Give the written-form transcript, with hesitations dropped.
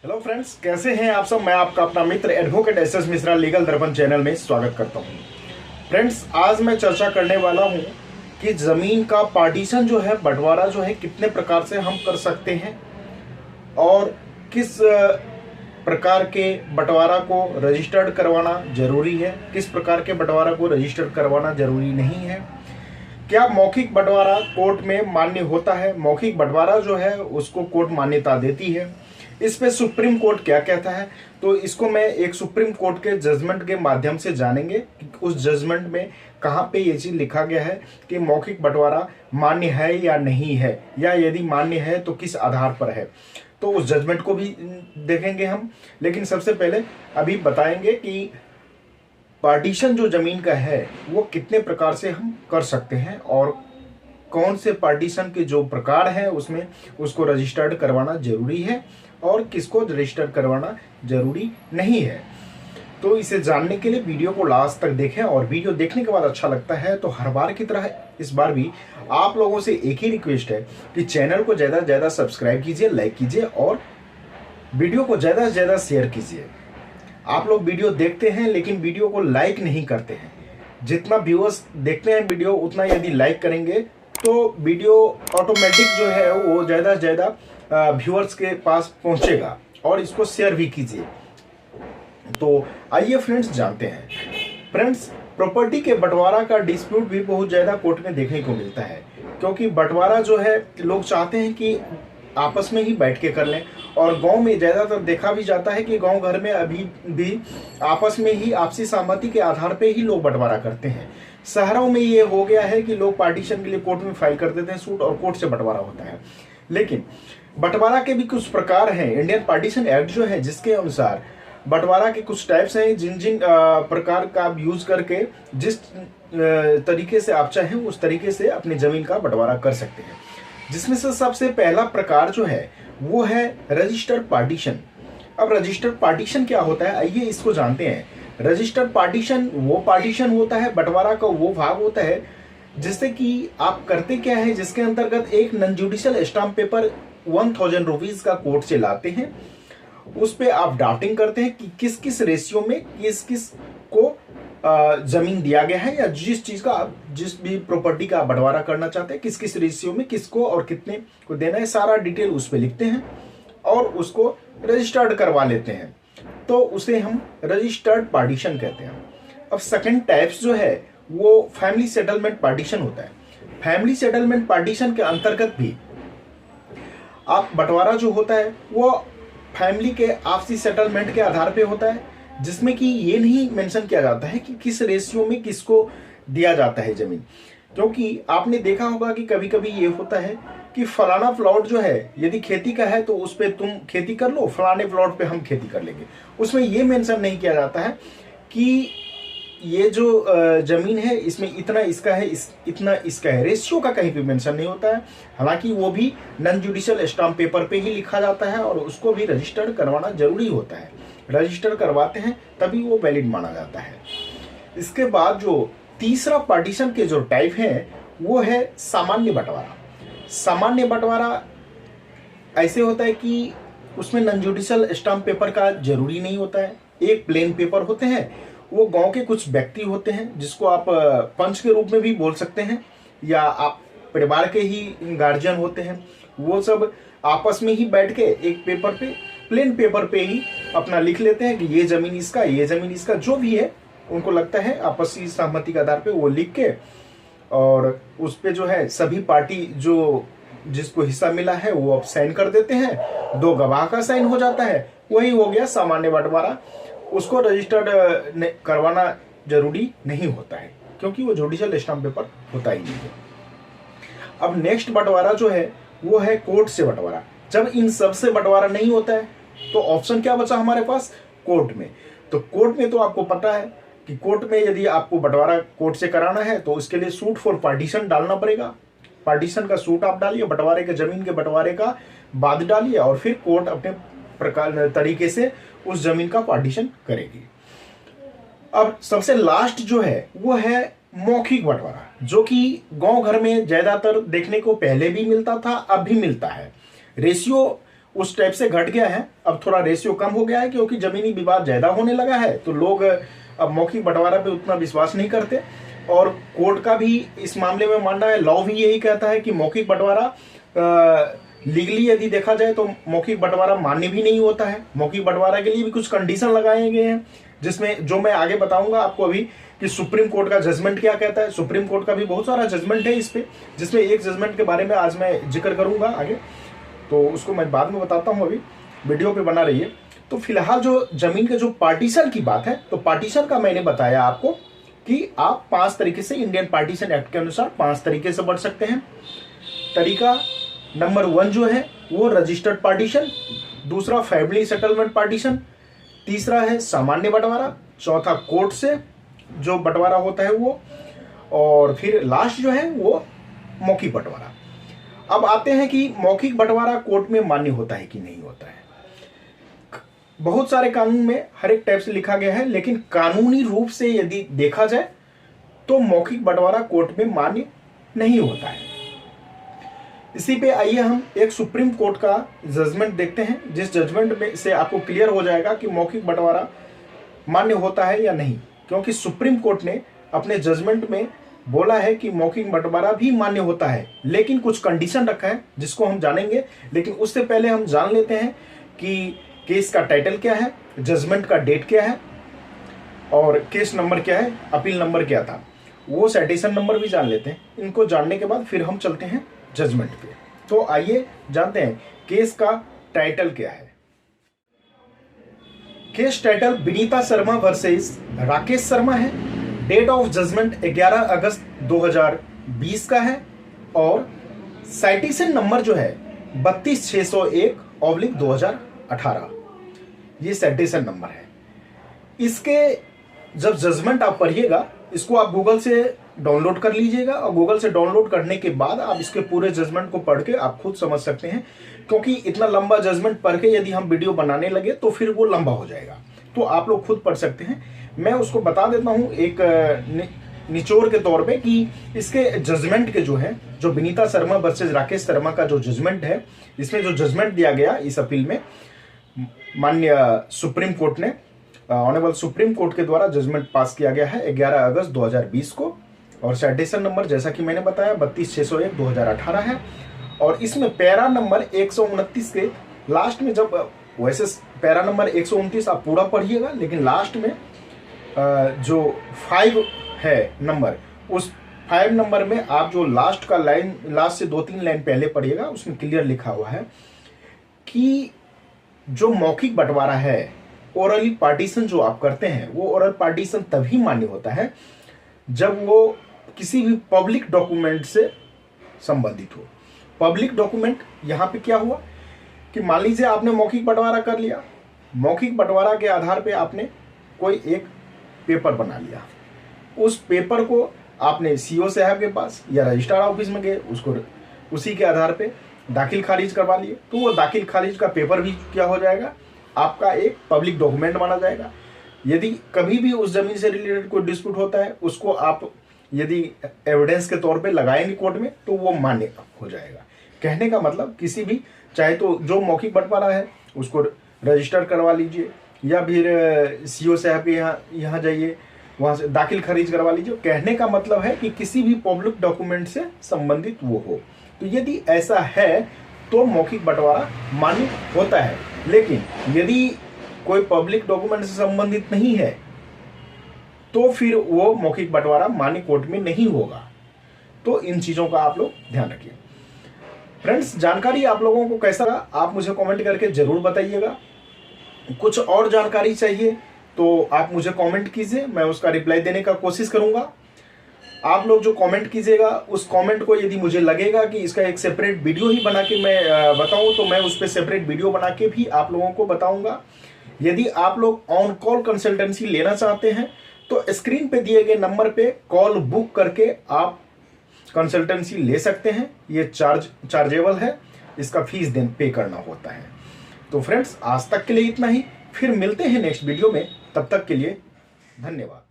Hello friends, कैसे हैं आप सब। मैं आपका अपना मित्र advocate S S Mishra legal Darpan channel में स्वागत करता हूं। फ्रेंड्स, आज मैं चर्चा करने वाला हूं कि ज़मीन का पार्टीशन जो है, बंटवारा जो है, कितने प्रकार से हम कर सकते हैं और किस प्रकार के बंटवारा को रजिस्टर्ड करवाना जरूरी है, किस प्रकार के बंटवारा को रजिस्टर्ड करवाना जरूरी नहीं है, क्या मौखिक बंटवारा कोर्ट में मान्य होता है, मौखिक बंटवारा जो है उसको कोर्ट मान्यता देती है, इस पे सुप्रीम कोर्ट क्या कहता है। तो इसको मैं एक सुप्रीम कोर्ट के जजमेंट के माध्यम से जानेंगे कि उस जजमेंट में कहाँ पे ये चीज लिखा गया है कि मौखिक बंटवारा मान्य है या नहीं है, या यदि मान्य है तो किस आधार पर है। तो उस जजमेंट को भी देखेंगे हम। लेकिन सबसे पहले अभी बताएंगे कि पार्टीशन जो जमीन का है वो कितने प्रकार से हम कर सकते हैं और कौन से पार्टीशन के जो प्रकार हैं उसमें उसको रजिस्टर्ड करवाना जरूरी है और किसको रजिस्टर करवाना जरूरी नहीं है। तो इसे जानने के लिए वीडियो को लास्ट तक देखें, और वीडियो देखने के बाद अच्छा लगता है तो हर बार की तरह इस बार भी आप लोगों से एक ही रिक्वेस्ट है कि चैनल को ज़्यादा से ज़्यादा सब्सक्राइब कीजिए, लाइक कीजिए और वीडियो को ज़्यादा से ज़्यादा शेयर कीजिए। आप लोग वीडियो देखते हैं लेकिन वीडियो को लाइक नहीं करते हैं। जितना व्यूअर्स देखते हैं वीडियो, उतना यदि लाइक करेंगे तो वीडियो ऑटोमेटिक जो है वो ज़्यादा से ज़्यादा व्यूअर्स के पास पहुंचेगा, और इसको शेयर भी कीजिए। तो आइए फ्रेंड्स जानते हैं। फ्रेंड्स, प्रॉपर्टी के बंटवारा का डिस्प्यूट भी बहुत ज़्यादा कोर्ट में देखने को मिलता है, क्योंकि बंटवारा जो है लोग चाहते हैं कि आपस में ही बैठ के कर लें, और गांव में ज़्यादातर देखा भी जाता है कि गांव घर में अभी भी आपस में ही आपसी सहमति के आधार पे ही लोग बंटवारा करते हैं। शहरों में ये हो गया है कि लोग पार्टीशन के लिए कोर्ट में फाइल कर देते हैं सूट, और कोर्ट से बंटवारा होता है। लेकिन बंटवारा के भी कुछ प्रकार हैं। इंडियन पार्टीशन एक्ट जो है, जिसके अनुसार बंटवारा के कुछ टाइप्स हैं, जिन जिन प्रकार का आप यूज करके जिस तरीके से आप चाहें उस तरीके से अपनी जमीन का बंटवारा कर सकते हैं। जिसमें से सबसे पहला प्रकार जो है वो है रजिस्टर्ड पार्टीशन। अब रजिस्टर्ड पार्टीशन क्या होता है, आइए इसको जानते हैं। रजिस्टर्ड पार्टीशन वो पार्टीशन होता है, बंटवारा का वो भाग होता है जिससे कि आप करते क्या है, जिसके अंतर्गत एक non judicial stamp paper 1000 rupees का कोर्ट से लाते हैं। उस पे आप ड्राफ्टिंग करते हैं कि किस किस रेशियो में किस किस को जमीन दिया गया है, या जिस चीज का आप जिस भी प्रॉपर्टी का बंटवारा करना चाहते हैं किस किस रेशियो में किसको और कितने को देना है, सारा डिटेल उस पे लिखते हैं और उसको रजिस्टर्ड करवा लेते हैं। तो उसे हम रजिस्टर्ड पार्टीशन कहते हैं। अब सेकंड टाइप्स जो है वो फैमिली सेटलमेंट पार्टीशन होता है। फैमिली सेटलमेंट पार्टीशन के अंतर्गत भी आप बंटवारा जो होता है वो फैमिली के आपसी सेटलमेंट के आधार पे होता है, जिसमें कि ये नहीं मेंशन किया जाता है कि किस रेशियो में किसको दिया जाता है जमीन। क्योंकि आपने देखा होगा कि कभी कभी ये होता है कि फलाना प्लॉट जो है यदि खेती का है तो उस पे तुम खेती कर लो, फलाने प्लॉट पे हम खेती कर लेंगे। उसमें ये मेंशन नहीं किया जाता है कि ये जो जमीन है इसमें इतना इसका है, इतना इसका है। रेशियो का कहीं पे मेंशन नहीं होता है। हालांकि वो भी नॉन जुडिशियल स्टाम्प पेपर पे ही लिखा जाता है और उसको भी रजिस्टर्ड करवाना जरूरी होता है। रजिस्टर करवाते हैं तभी वो वैलिड माना जाता है। इसके बाद जो तीसरा पार्टीशन के जो टाइप है वो है सामान्य बंटवारा। सामान्य बंटवारा ऐसे होता है कि उसमें नॉन जुडिशियल स्टाम्प पेपर का जरूरी नहीं होता है। एक प्लेन पेपर होते हैं, वो गांव के कुछ व्यक्ति होते हैं जिसको आप पंच के रूप में भी बोल सकते हैं, या आप परिवार के ही गार्जियन होते हैं। वो सब आपस में ही बैठ के एक पेपर पे, प्लेन पेपर पे ही अपना लिख लेते हैं कि ये जमीन इसका, ये जमीन इसका, जो भी है उनको लगता है आपसी सहमति के आधार पे वो लिख के, और उस पे जो है सभी पार्टी जो जिसको हिस्सा मिला है वो अब साइन कर देते हैं। 2 गवाह का साइन हो जाता है, वही हो गया सामान्य बंटवारा। उसको रजिस्टर्ड करवाना जरूरी नहीं होता है क्योंकि वो जुडिशियल स्टाम्प पेपर होता ही नहीं है। अब नेक्स्ट बंटवारा जो है वो है कोर्ट से बंटवारा। जब इन सब से बंटवारा नहीं होता है तो ऑप्शन क्या बचा हमारे पास, कोर्ट में। तो कोर्ट में तो आपको पता है कि कोर्ट में यदि आपको बंटवारा कोर्ट से कराना है तो उसके लिए सूट फॉर पार्टीशन डालना पड़ेगा। पार्टीशन का सूट आप डालिए, बंटवारे के जमीन के बंटवारे का बाद डालिए, और फिर कोर्ट अपने प्रकार तरीके से उस जमीन का पार्टीशन करेगी। अब सबसे लास्ट जो है वो है मौखिक बंटवारा, जो कि गांव घर में ज्यादातर देखने को पहले भी मिलता था, अब भी मिलता है। रेशियो उस टाइप से घट गया है। अब थोड़ा रेशियो कम हो गया है क्योंकि जमीनी विवाद ज़्यादा होने लगा है, तो लोग अब मौखिक बंटवारा पे उतना विश्वास नहीं करते। और कोर्ट का भी इस मामले में मानना है, लॉ भी यही कहता है कि मौखिक बंटवारा लीगली यदि देखा जाए तो मौखिक बंटवारा मान्य भी नहीं होता है। मौखिक बंटवारा के लिए भी कुछ कंडीशन लगाए गए हैं, जिसमें जो मैं आगे बताऊंगा आपको अभी कि सुप्रीम कोर्ट का जजमेंट क्या कहता है। सुप्रीम कोर्ट का भी बहुत सारा जजमेंट है इस पे, जिसमें एक जजमेंट के बारे में आज मैं जिक्र करूंगा आगे, तो उसको मैं बाद में बताता हूं, अभी वीडियो पे बना रहिए। तो फिलहाल जो जमीन के जो पार्टीशन की बात है, तो पार्टीशन का मैंने बताया आपको कि आप 5 तरीके से, इंडियन पार्टीशन एक्ट के अनुसार 5 तरीके से बढ़ सकते हैं। तरीका नंबर 1 जो है वो रजिस्टर्ड पार्टीशन, दूसरा फैमिली सेटलमेंट पार्टीशन, तीसरा है सामान्य बंटवारा, चौथा कोर्ट से जो बंटवारा होता है वो, और फिर लास्ट जो है वो मौखिक बंटवारा। अब आते हैं कि मौखिक बंटवारा कोर्ट में मान्य होता है कि नहीं होता है। बहुत सारे कानून में हर एक टाइप से लिखा गया है, लेकिन कानूनी रूप से यदि देखा जाए तो मौखिक बंटवारा कोर्ट में मान्य नहीं होता है। इसी पे आइए हम एक सुप्रीम कोर्ट का जजमेंट देखते हैं, जिस जजमेंट में से आपको क्लियर हो जाएगा कि मौखिक बंटवारा मान्य होता है या नहीं। क्योंकि सुप्रीम कोर्ट ने अपने जजमेंट में बोला है कि मौखिक बंटवारा भी मान्य होता है, लेकिन कुछ कंडीशन रखा है जिसको हम जानेंगे। लेकिन उससे पहले हम जान लेते हैं कि केस का टाइटल क्या है, जजमेंट का डेट क्या है, और केस नंबर क्या है, अपील नंबर क्या था, वो साइटेशन नंबर भी जान लेते हैं। इनको जानने के बाद फिर हम चलते हैं जजमेंट पे। तो आइए जानते हैं केस का टाइटल क्या है। Case title Vinita Sharma versus Rakesh Sharma है। डेट ऑफ जजमेंट 11 अगस्त 2020 का है, और साइटेशन नंबर जो है 32601/2018, ये साइटेशन नंबर है। इसके जब जजमेंट आप पढ़िएगा, इसको आप गूगल से डाउनलोड कर लीजिएगा, और गूगल से डाउनलोड करने के बाद आप इसके पूरे जजमेंट को पढ़ के आप खुद समझ सकते हैं। क्योंकि इतना लंबा जजमेंट पढ़ के यदि हम वीडियो बनाने लगे तो फिर वो लंबा हो जाएगा, तो आप लोग खुद पढ़ सकते हैं। मैं उसको बता देता हूं एक निचोड़ के तौर पे कि इसके जजमेंट के जो है, जो विनीता शर्मा वर्सेस राकेश शर्मा का जो जजमेंट है, इसमें जो जजमेंट दिया गया इस अपील में, माननीय सुप्रीम कोर्ट ने, ऑनरेबल सुप्रीम कोर्ट के द्वारा जजमेंट पास किया गया है 11 अगस्त 2020 को, और साइटेशन नंबर जैसा कि मैंने बताया 32601/2018 है। और इसमें पैरा नंबर 129 के लास्ट में, जब वैसे पैरा नंबर 129 आप पूरा पढ़िएगा, लेकिन लास्ट में जो 5 है नंबर, उस 5 नंबर में आप जो लास्ट का लाइन, लास्ट से 2-3 लाइन पहले पढ़िएगा, उसमें क्लियर लिखा हुआ है कि जो मौखिक बंटवारा है, ओरली पार्टीशन जो आप करते हैं, वो ओरल पार्टीशन तभी मान्य होता है जब वो किसी भी पब्लिक डॉक्यूमेंट से संबंधित हो। पब्लिक डॉक्यूमेंट यहाँ पे क्या हुआ कि मान लीजिए आपने मौखिक बंटवारा कर लिया, मौखिक बंटवारा के आधार पे आपने कोई एक पेपर बना लिया, उस पेपर को आपने सीओ साहब के पास या रजिस्ट्रार ऑफिस में गए, उसको उसी के आधार पे दाखिल खारिज करवा लिए, तो वो दाखिल खारिज का पेपर भी क्या हो जाएगा, आपका एक पब्लिक डॉक्यूमेंट माना जाएगा। यदि कभी भी उस जमीन से रिलेटेड कोई डिस्प्यूट होता है, उसको आप यदि एविडेंस के तौर पे लगाएंगे कोर्ट में, तो वो मान्य हो जाएगा। कहने का मतलब, किसी भी, चाहे तो जो मौखिक बंटवारा है उसको रजिस्टर करवा लीजिए, या फिर सीओ साहब के यहाँ जाइए, वहाँ से दाखिल खारिज करवा लीजिए। कहने का मतलब है कि किसी भी पब्लिक डॉक्यूमेंट से संबंधित वो हो, तो यदि ऐसा है तो मौखिक बंटवारा मान्य होता है। लेकिन यदि कोई पब्लिक डॉक्यूमेंट से संबंधित नहीं है, तो फिर वो मौखिक बंटवारा मान्य कोर्ट में नहीं होगा। तो इन चीजों का आप लोग ध्यान रखिए। फ्रेंड्स, जानकारी आप लोगों को कैसा लगा आप मुझे कमेंट करके जरूर बताइएगा। कुछ और जानकारी चाहिए तो आप मुझे कमेंट कीजिए, मैं उसका रिप्लाई देने का कोशिश करूंगा। आप लोग जो कमेंट कीजिएगा, उस कमेंट को यदि मुझे लगेगा कि इसका एक सेपरेट वीडियो ही बना के मैं बताऊं, तो मैं उस पर सेपरेट वीडियो बना के भी आप लोगों को बताऊंगा। यदि आप लोग ऑन कॉल कंसल्टेंसी लेना चाहते हैं, तो स्क्रीन पे दिए गए नंबर पे कॉल बुक करके आप कंसल्टेंसी ले सकते हैं। ये चार्जेबल है, इसका फीस पे करना होता है। तो फ्रेंड्स, आज तक के लिए इतना ही, फिर मिलते हैं नेक्स्ट वीडियो में। तब तक के लिए धन्यवाद।